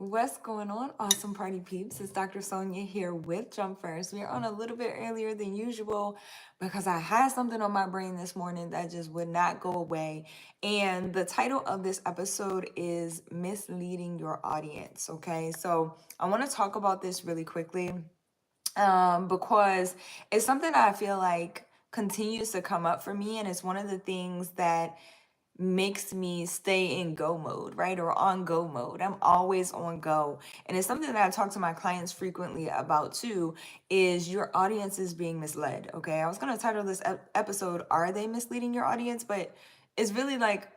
What's going on, awesome party peeps? It's Dr. Sonia here with Jump First. We are on a little bit earlier than usual because I had something on my brain this morning that just would not go away. And the title of this episode is Misleading Your Audience. Okay, so I want to talk about this really quickly because it's something that I feel like continues to come up for me, and it's one of the things that makes me stay in go mode, right? Or on go mode. I'm always on go. And it's something that I talk to my clients frequently about too, is your audience is being misled. Okay. I was going to title this episode, Are They Misleading Your Audience? But it's really like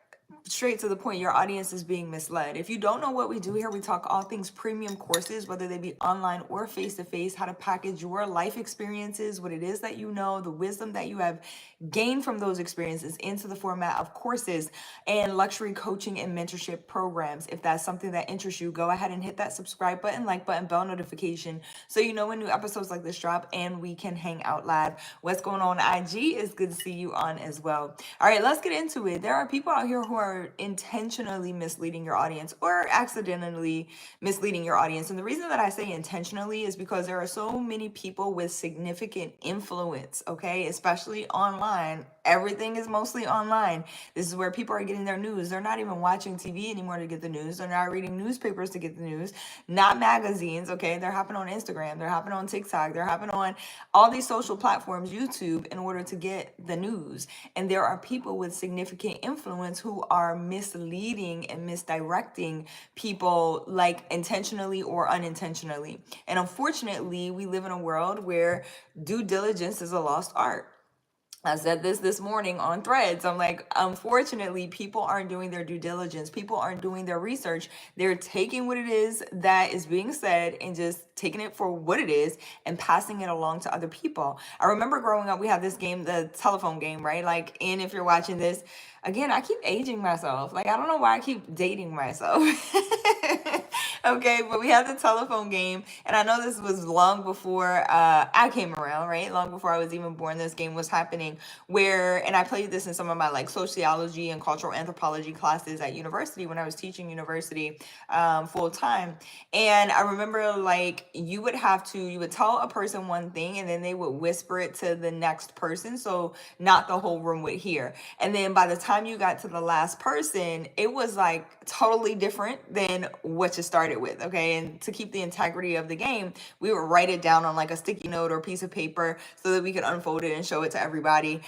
straight to the point, your audience is being misled. If you don't know what we do here, we talk all things premium courses, whether they be online or face-to-face, how to package your life experiences, what it is that you know, the wisdom that you have gained from those experiences into the format of courses and luxury coaching and mentorship programs. If that's something that interests you, go ahead and hit that subscribe button, like button, bell notification, so you know when new episodes like this drop and we can hang out live. What's going on IG? It's good to see you on as well. All right, let's get into it. There are people out here who are intentionally misleading your audience or accidentally misleading your audience. And the reason that I say intentionally is because there are so many people with significant influence, okay, especially online. Everything is mostly online. This is where people are getting their news. They're not even watching TV anymore to get the news. They're not reading newspapers to get the news, not magazines, okay? They're hopping on Instagram. They're hopping on TikTok. They're hopping on all these social platforms, YouTube, in order to get the news. And there are people with significant influence who are misleading and misdirecting people, like intentionally or unintentionally. And unfortunately, we live in a world where due diligence is a lost art. I said this morning on Threads. I'm like, unfortunately, people aren't doing their due diligence. People aren't doing their research. They're taking what it is that is being said and just taking it for what it is and passing it along to other people. I remember growing up, we had this game, the telephone game, right? Like, and if you're watching this, again, I keep aging myself. Like, I don't know why I keep dating myself. Okay, but we had the telephone game, and I know this was long before I came around, right? Long before I was even born, this game was happening. And I played this in some of my like sociology and cultural anthropology classes at university when I was teaching university full time. And I remember like you would tell a person one thing, and then they would whisper it to the next person, so not the whole room would hear. And then by the time you got to the last person, it was like totally different than what you started with. Okay. And to keep the integrity of the game, we would write it down on like a sticky note or piece of paper so that we could unfold it and show it to everybody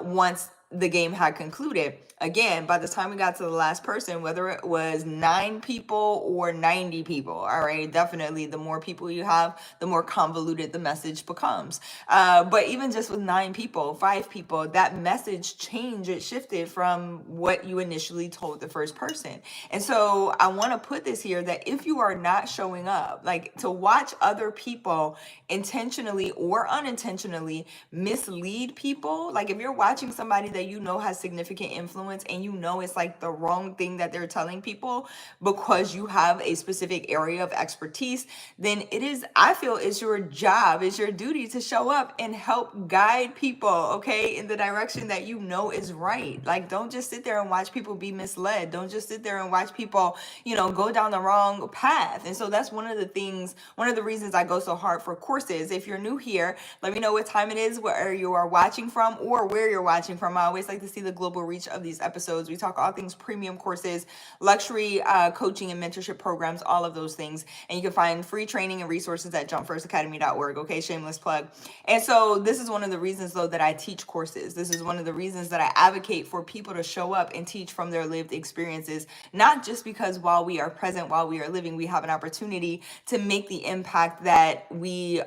once the game had concluded. Again, by the time we got to the last person, whether it was 9 people or 90 people, all right, definitely the more people you have, the more convoluted the message becomes. But even just with 9 people, 5 people, that message changed, it shifted from what you initially told the first person. And so I want to put this here that if you are not showing up, like to watch other people intentionally or unintentionally mislead people, like if you're watching somebody that you know has significant influence and you know it's like the wrong thing that they're telling people because you have a specific area of expertise, then it is, I feel it's your job, it's your duty to show up and help guide people, okay, in the direction that you know is right. Like, don't just sit there and watch people be misled. Don't just sit there and watch people, go down the wrong path. And so that's one of the reasons I go so hard for courses. If you're new here, let me know what time it is, where you are watching from or where you're watching from. I always like to see the global reach of these episodes. We talk all things premium courses, luxury coaching and mentorship programs, all of those things. And you can find free training and resources at jumpfirstacademy.org. Okay, shameless plug. And so this is one of the reasons, though, that I teach courses. This is one of the reasons that I advocate for people to show up and teach from their lived experiences, not just because while we are present, while we are living, we have an opportunity to make the impact that we're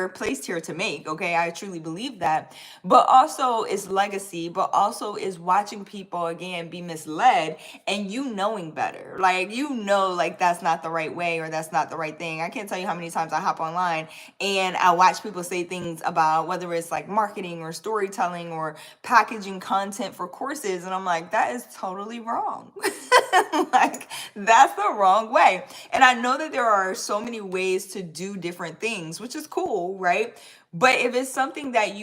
placed here to make. Okay, I truly believe that. But also is legacy, but also is watching people again be misled and you knowing better. Like, like that's not the right way or that's not the right thing. I can't tell you how many times I hop online and I watch people say things about whether it's like marketing or storytelling or packaging content for courses, and I'm like, that is totally wrong. Like, that's the wrong way. And I know that there are so many ways to do different things, which is cool, right? But if it's something that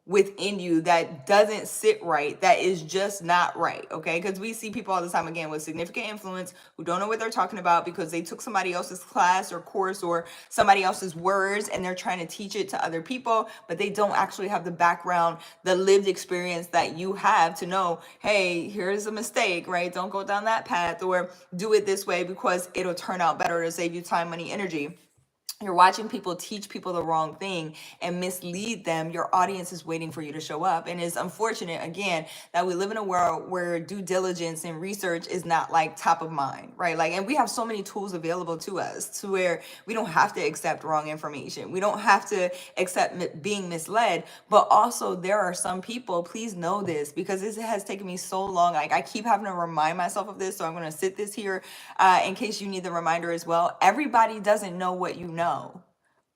within you that doesn't sit right, that is just not right, okay? Because we see people all the time, again, with significant influence who don't know what they're talking about because they took somebody else's class or course or somebody else's words and they're trying to teach it to other people, but they don't actually have the background, the lived experience that you have to know, hey, here's a mistake, right? Don't go down that path, or do it this way because it'll turn out better to save you time, money, energy. You're watching people teach people the wrong thing and mislead them. Your audience is waiting for you to show up. And it's unfortunate, again, that we live in a world where due diligence and research is not like top of mind, right? Like, and we have so many tools available to us to where we don't have to accept wrong information. We don't have to accept being misled. But also, there are some people, please know this, because this has taken me so long. Like, I keep having to remind myself of this. So I'm going to sit this here in case you need the reminder as well. Everybody doesn't know what you know.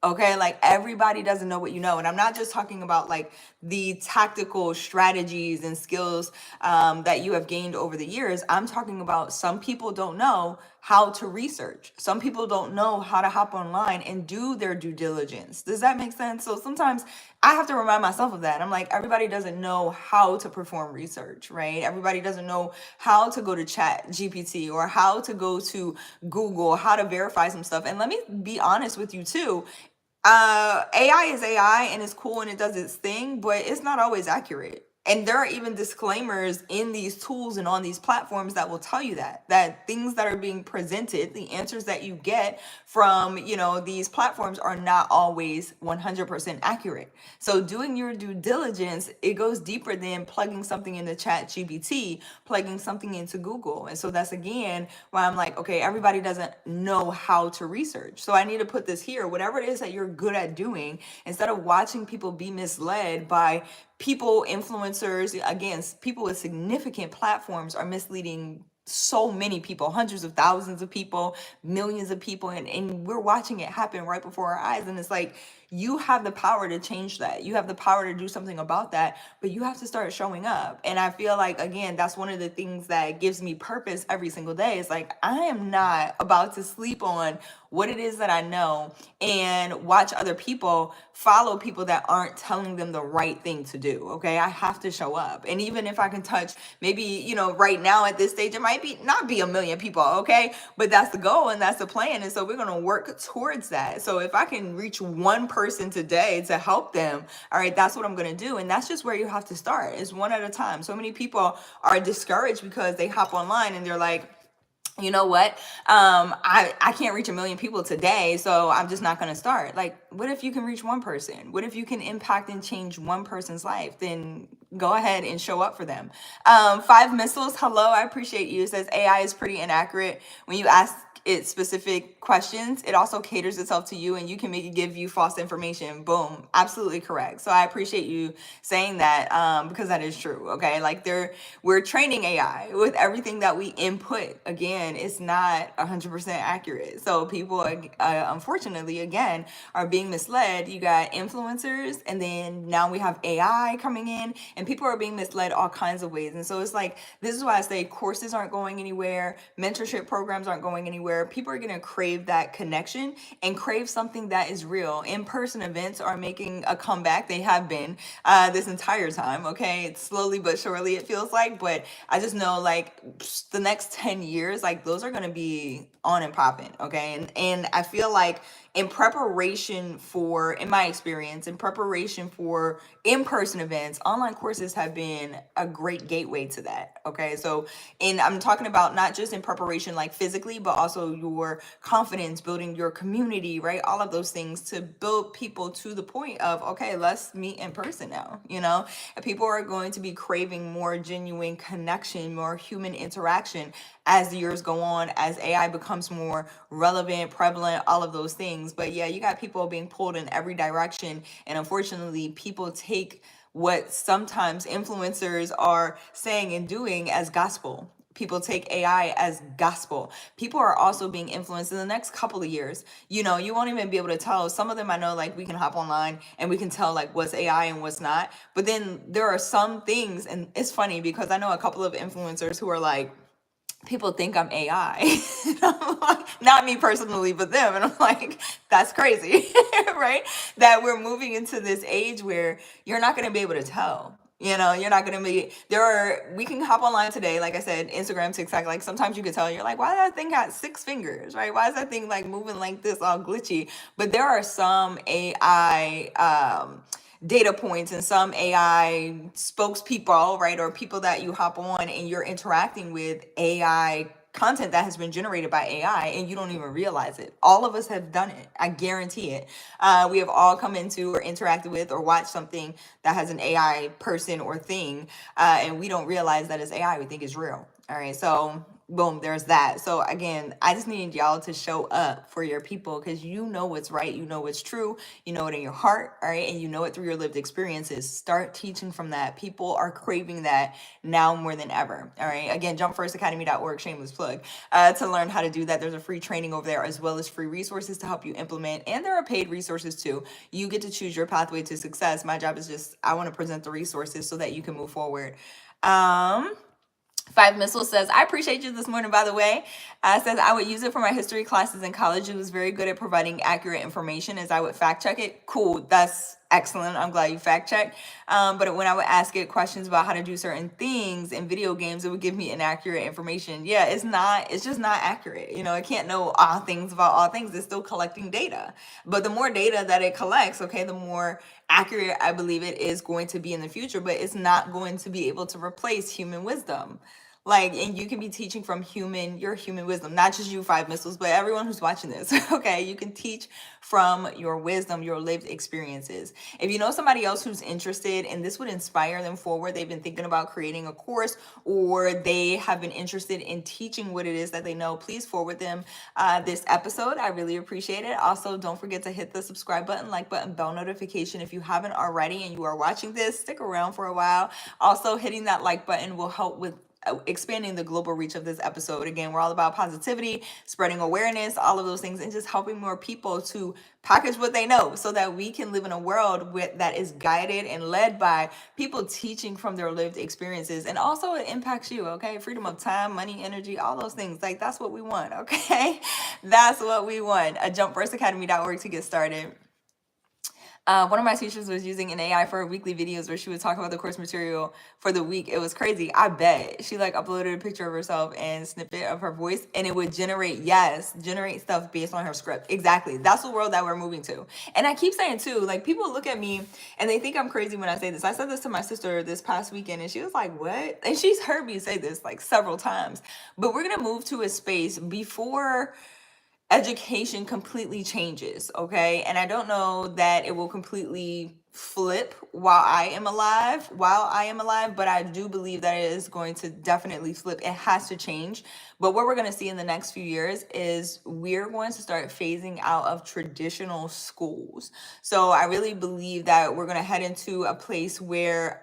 Okay, like everybody doesn't know what you know. And I'm not just talking about like the tactical strategies and skills that you have gained over the years. I'm talking about some people don't know how to research. Some people don't know how to hop online and do their due diligence. Does that make sense? So sometimes I have to remind myself of that. I'm like, everybody doesn't know how to perform research, right? Everybody doesn't know how to go to Chat GPT or how to go to Google, how to verify some stuff. And let me be honest with you too. AI is AI and it's cool and it does its thing, but it's not always accurate. And there are even disclaimers in these tools and on these platforms that will tell you that things that are being presented, the answers that you get from, these platforms are not always 100% accurate. So doing your due diligence, it goes deeper than plugging something into Chat GPT, plugging something into Google. And so that's again why I'm like, okay, everybody doesn't know how to research. So I need to put this here, whatever it is that you're good at doing, instead of watching people be misled by people, influencers, again, people with significant platforms are misleading so many people, hundreds of thousands of people, millions of people, and we're watching it happen right before our eyes. And it's like, you have the power to change that. You have the power to do something about that, but you have to start showing up. And I feel like, again, that's one of the things that gives me purpose every single day. It's like, I am not about to sleep on what it is that I know and watch other people follow people that aren't telling them the right thing to do. Okay. I have to show up. And even if I can touch maybe, right now at this stage, it might be not be a million people. Okay. But that's the goal and that's the plan. And so we're going to work towards that. So if I can reach one person today to help them, all right, that's what I'm going to do. And that's just where you have to start, is one at a time. So many people are discouraged because they hop online and they're like, you know what? I can't reach a million people today, so I'm just not going to start. Like, what if you can reach one person? What if you can impact and change one person's life? Then go ahead and show up for them. Five Missiles, hello, I appreciate you. It says AI is pretty inaccurate. When you ask it specific questions, it also caters itself to you and you can make it give you false information. Boom, absolutely correct. So I appreciate you saying that, because that is true. Okay, like we're training AI with everything that we input. Again, it's not 100% accurate. So people, unfortunately, again, are being misled. You got influencers, and then now we have AI coming in, and people are being misled all kinds of ways. And so it's like, this is why I say courses aren't going anywhere, mentorship programs aren't going anywhere. People are going to crave that connection and crave something that is real. In-person events are making a comeback. They have been this entire time. Okay, it's slowly but surely, it feels like, but I just know like the next 10 years, like those are going to be on and popping. Okay, and I feel like in preparation for, in my experience, in preparation for in-person events, online courses have been a great gateway to that. Okay, so I'm talking about not just in preparation like physically, but also your confidence, building your community, right? All of those things to build people to the point of, okay, let's meet in person now. And people are going to be craving more genuine connection, more human interaction as the years go on, as AI becomes more relevant, prevalent, all of those things. But yeah, you got people being pulled in every direction. And unfortunately, people take what sometimes influencers are saying and doing as gospel. People take AI as gospel. People are also being influenced in the next couple of years. You won't even be able to tell. Some of them I know, like we can hop online and we can tell like what's AI and what's not. But then there are some things, and it's funny because I know a couple of influencers who are like, people think I'm AI. And I'm like, not me personally, but them. And I'm like, that's crazy, right? That we're moving into this age where you're not going to be able to tell. You know, you're not going to be, we can hop online today, like I said, Instagram, TikTok, like sometimes you can tell, you're like, why does that thing got 6 fingers, right? Why is that thing like moving like this, all glitchy? But there are some AI, data points and some AI spokespeople, right? Or people that you hop on and you're interacting with AI content that has been generated by AI and you don't even realize it. All of us have done it. I guarantee it. We have all come into or interacted with or watched something that has an AI person or thing, and we don't realize that it's AI. We think it's real. All right. So boom, there's that. So again, I just need y'all to show up for your people because you know what's right, you know what's true, you know it in your heart, all right, and you know it through your lived experiences. Start teaching from that. People are craving that now more than ever. All right. Again, jumpfirstacademy.org, shameless plug, to learn how to do that. There's a free training over there as well as free resources to help you implement, and there are paid resources too. You get to choose your pathway to success. My job is just I want to present the resources so that you can move forward. Five Missiles says, I appreciate you this morning, by the way. Says, I would use it for my history classes in college. It was very good at providing accurate information as I would fact check it. Cool. That's excellent. I'm glad you fact checked. But when I would ask it questions about how to do certain things in video games, it would give me inaccurate information. Yeah, it's just not accurate. You know, it can't know all things about all things. It's still collecting data. But the more data that it collects, okay, the more accurate I believe it is going to be in the future, but it's not going to be able to replace human wisdom. Like, and you can be teaching from your human wisdom, not just you, Five Missiles, but everyone who's watching this. Okay, you can teach from your wisdom, your lived experiences. If you know somebody else who's interested and this would inspire them forward, they've been thinking about creating a course or they have been interested in teaching what it is that they know, please forward them this episode. I really appreciate it. Also, don't forget to hit the subscribe button, like button, bell notification if you haven't already and you are watching this. Stick around for a while. Also, hitting that like button will help with expanding the global reach of this episode. Again, we're all about positivity, spreading awareness, all of those things, and just helping more people to package what they know so that we can live in a world that is guided and led by people teaching from their lived experiences. And also it impacts you, okay? Freedom of time, money, energy, all those things. Like, that's what we want, okay? That's what we want. Jumpfirstacademy.org to get started. One of my teachers was using an AI for her weekly videos where she would talk about the course material for the week. It was crazy. I bet she like uploaded a picture of herself and a snippet of her voice, and it would generate stuff based on her script. Exactly. That's the world that we're moving to. And I keep saying too, like, people look at me and they think I'm crazy when I say this. I said this to my sister this past weekend and she was like, what? And she's heard me say this like several times. But we're going to move to a space before education completely changes, okay? And I don't know that it will completely flip while I am alive, but I do believe that it is going to definitely flip. It has to change. But what we're going to see in the next few years is we're going to start phasing out of traditional schools. So I really believe that we're going to head into a place where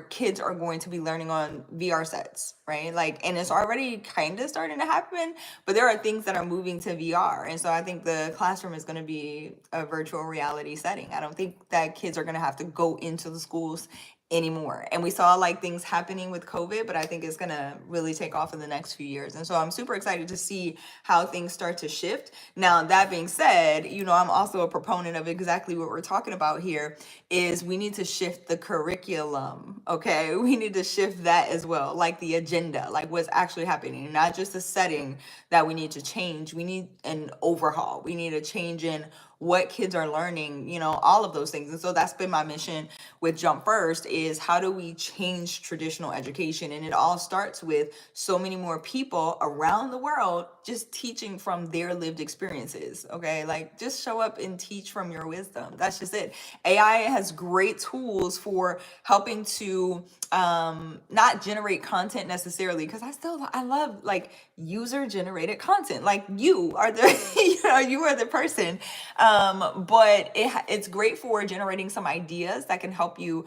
kids are going to be learning on VR sets, right? Like, and it's already kind of starting to happen, but there are things that are moving to VR. And so I think the classroom is going to be a virtual reality setting. I don't think that kids are going to have to go into the schools anymore. And we saw like things happening with COVID, but I think it's going to really take off in the next few years. And so I'm super excited to see how things start to shift. Now, that being said, you know, I'm also a proponent of exactly what we're talking about here is we need to shift the curriculum. Okay. We need to shift that as well. Like the agenda, like what's actually happening, not just the setting that we need to change. We need an overhaul. We need a change in what kids are learning, you know, all of those things. And so that's been my mission with Jump First is how do we change traditional education? And it all starts with so many more people around the world just teaching from their lived experiences. Okay. Like, just show up and teach from your wisdom. That's just it. AI has great tools for helping to not generate content necessarily, because I love like user generated content. Like, you are the you are the person But it's great for generating some ideas that can help you,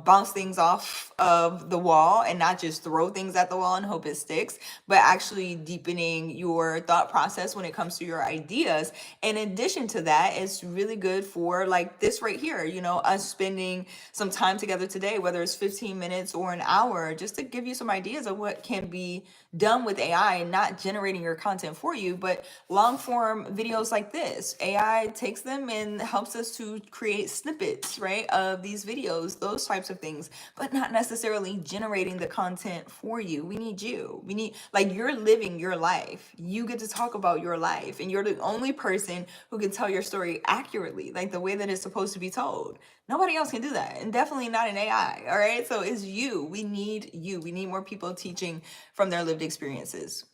bounce things off of the wall and not just throw things at the wall and hope it sticks, but actually deepening your thought process when it comes to your ideas. In addition to that, it's really good for like this right here, us spending some time together today, whether it's 15 minutes or an hour, just to give you some ideas of what can be done with AI, and not generating your content for you, but long form videos like this. AI takes them and helps us to create snippets, right, of these videos, those types of things, but not necessarily generating the content for you. We need you. We need, like, you're living your life. You get to talk about your life, and you're the only person who can tell your story accurately, like the way that it's supposed to be told. Nobody else can do that, and definitely not an AI. All right, so it's you. We need you. We need more people teaching from their lived experiences.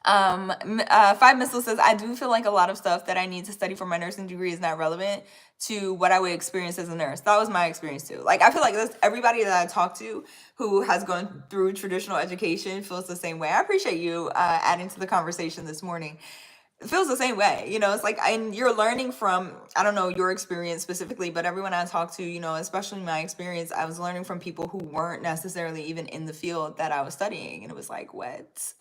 Five Missile says, I do feel like a lot of stuff that I need to study for my nursing degree is not relevant to what I would experience as a nurse. That was my experience too. Like, I feel like that's everybody that I talk to who has gone through traditional education feels the same way. I appreciate you adding to the conversation this morning. It feels the same way. It's like, and you're learning from, I don't know your experience specifically, but everyone I talk to, especially my experience, I was learning from people who weren't necessarily even in the field that I was studying. And it was like, what?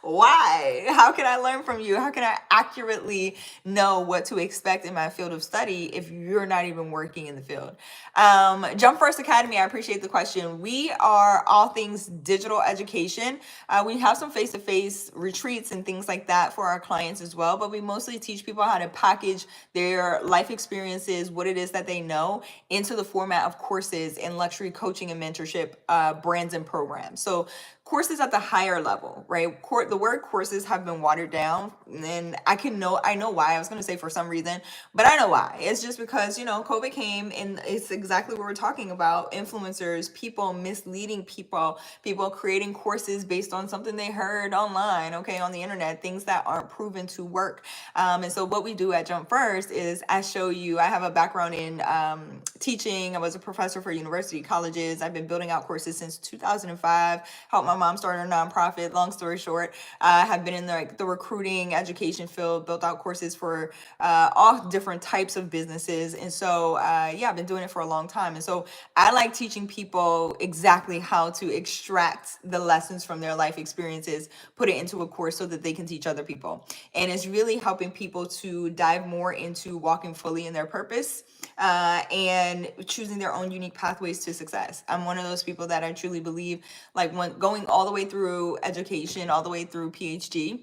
Why? How can I learn from you? How can I accurately know what to expect in my field of study if you're not even working in the field? Jump First Academy, I appreciate the question. We are all things digital education. We have some face-to-face retreats and things like that for our clients as well, but we mostly teach people how to package their life experiences, what it is that they know, into the format of courses and luxury coaching and mentorship brands and programs. So courses at the higher level, right? The word courses have been watered down, and I know why. I was going to say for some reason, but I know why. It's just because, COVID came, and it's exactly what we're talking about. Influencers, people misleading people creating courses based on something they heard online, okay, on the internet, things that aren't proven to work. And so what we do at Jump First is I have a background in teaching. I was a professor for university colleges. I've been building out courses since 2005, helped my mom started a nonprofit. Long story short, I have been in the recruiting education field, built out courses for all different types of businesses. And so, I've been doing it for a long time. And so I like teaching people exactly how to extract the lessons from their life experiences, put it into a course so that they can teach other people. And it's really helping people to dive more into walking fully in their purpose and choosing their own unique pathways to success. I'm one of those people that I truly believe, like, when going all the way through education, all the way through PhD,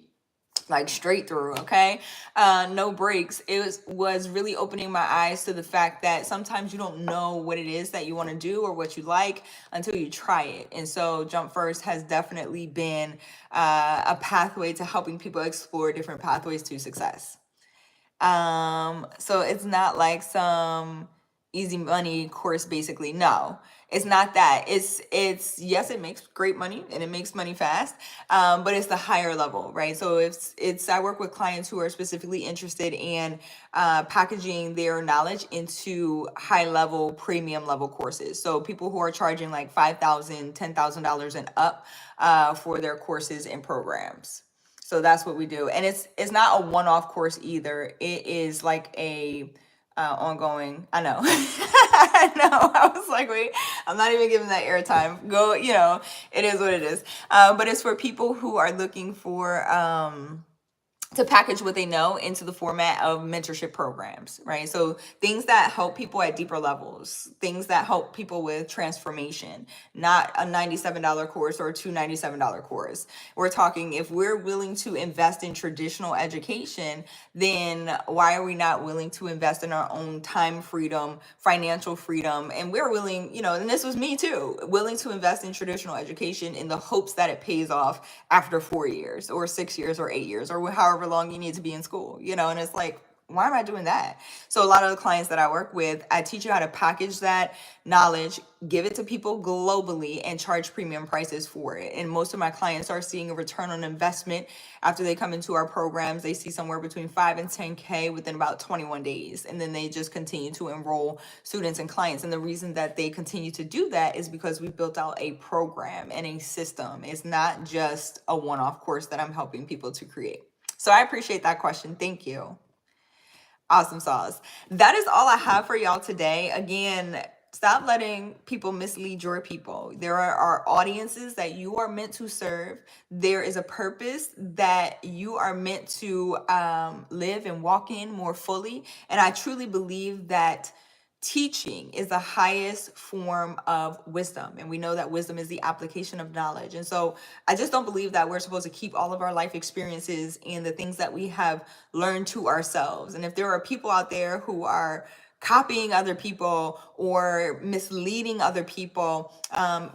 like straight through, okay, no breaks, it was really opening my eyes to the fact that sometimes you don't know what it is that you want to do or what you like until you try it. And so Jump First has definitely been a pathway to helping people explore different pathways to success. So it's not like some easy money course, basically. No, it's not that. It's yes, it makes great money and it makes money fast. But it's the higher level, right? So I work with clients who are specifically interested in packaging their knowledge into high level, premium level courses. So people who are charging like $5,000, $10,000 and up for their courses and programs. So that's what we do. And it's not a one-off course either. It is like a ongoing. I know. I know. I was like, wait, I'm not even giving that airtime. Go, it is what it is. But it's for people who are looking for to package what they know into the format of mentorship programs, right? So things that help people at deeper levels, things that help people with transformation, not a $97 course or a $297 course. We're talking, if we're willing to invest in traditional education, then why are we not willing to invest in our own time freedom, financial freedom? And we're willing, and this was me too, willing to invest in traditional education in the hopes that it pays off after 4 years or 6 years or 8 years or however long you need to be in school, and it's like, why am I doing that? So a lot of the clients that I work with, I teach you how to package that knowledge, give it to people globally, and charge premium prices for it. And most of my clients are seeing a return on investment after they come into our programs. They see somewhere between 5 and 10K within about 21 days. And then they just continue to enroll students and clients. And the reason that they continue to do that is because we built out a program and a system. It's not just a one-off course that I'm helping people to create. So I appreciate that question. Thank you. Awesome sauce. That is all I have for y'all today. Again, stop letting people mislead your people. There are audiences that you are meant to serve. There is a purpose that you are meant to live and walk in more fully. And I truly believe that teaching is the highest form of wisdom, and we know that wisdom is the application of knowledge. And so I just don't believe that we're supposed to keep all of our life experiences and the things that we have learned to ourselves. And if there are people out there who are copying other people or misleading other people,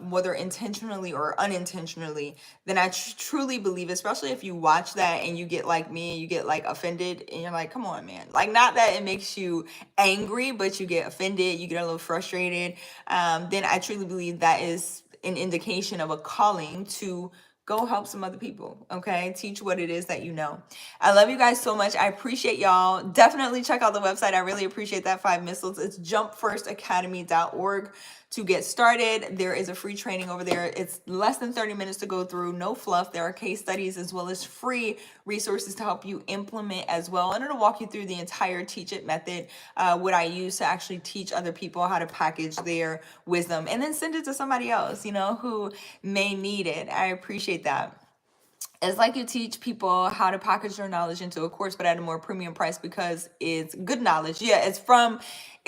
whether intentionally or unintentionally, then I truly believe, especially if you watch that and you get like me, you get like offended and you're like, come on, man. Like, not that it makes you angry, but you get offended, you get a little frustrated. Then I truly believe that is an indication of a calling to go help some other people. Okay, teach what it is that you know. I love you guys so much. I appreciate y'all. Definitely check out the website. I really appreciate that. 5 missiles. It's jumpfirstacademy.org to get started. There is a free training over there. It's less than 30 minutes to go through, no fluff. There are case studies as well as free resources to help you implement as well. And it'll walk you through the entire teach it method, what I use to actually teach other people how to package their wisdom and then send it to somebody else, who may need it. I appreciate that. It's like you teach people how to package their knowledge into a course, but at a more premium price because it's good knowledge. Yeah,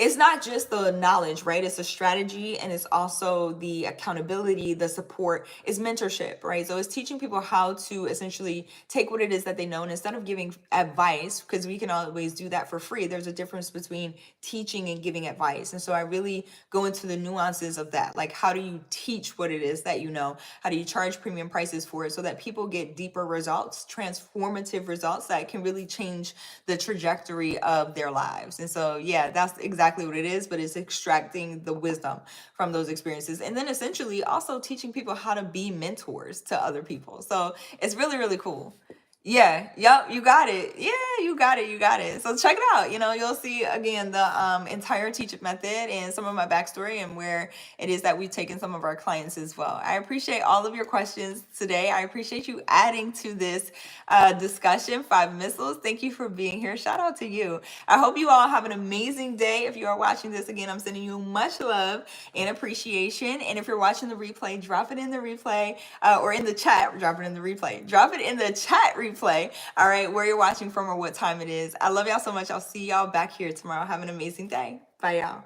it's not just the knowledge, right? It's a strategy, and it's also the accountability, the support, it's mentorship, right? So it's teaching people how to essentially take what it is that they know, and instead of giving advice, because we can always do that for free, there's a difference between teaching and giving advice. And so I really go into the nuances of that. Like, how do you teach what it is that you know? How do you charge premium prices for it so that people get deeper results, transformative results that can really change the trajectory of their lives? And so, yeah, that's exactly what it is, but it's extracting the wisdom from those experiences. And then essentially also teaching people how to be mentors to other people. So it's really, really cool. Yeah, yep, you got it. Yeah, you got it. You got it. So check it out. You'll see again the entire teach it method and some of my backstory and where it is that we've taken some of our clients as well. I appreciate all of your questions today. I appreciate you adding to this discussion. 5 missiles. Thank you for being here. Shout out to you. I hope you all have an amazing day. If you are watching this again, I'm sending you much love and appreciation. And if you're watching the replay, drop it in the replay or in the chat. Drop it in the replay. Drop it in the chat replay. All right, where you're watching from or what time it is. I love y'all so much. I'll see y'all back here tomorrow. Have an amazing day. Bye, y'all.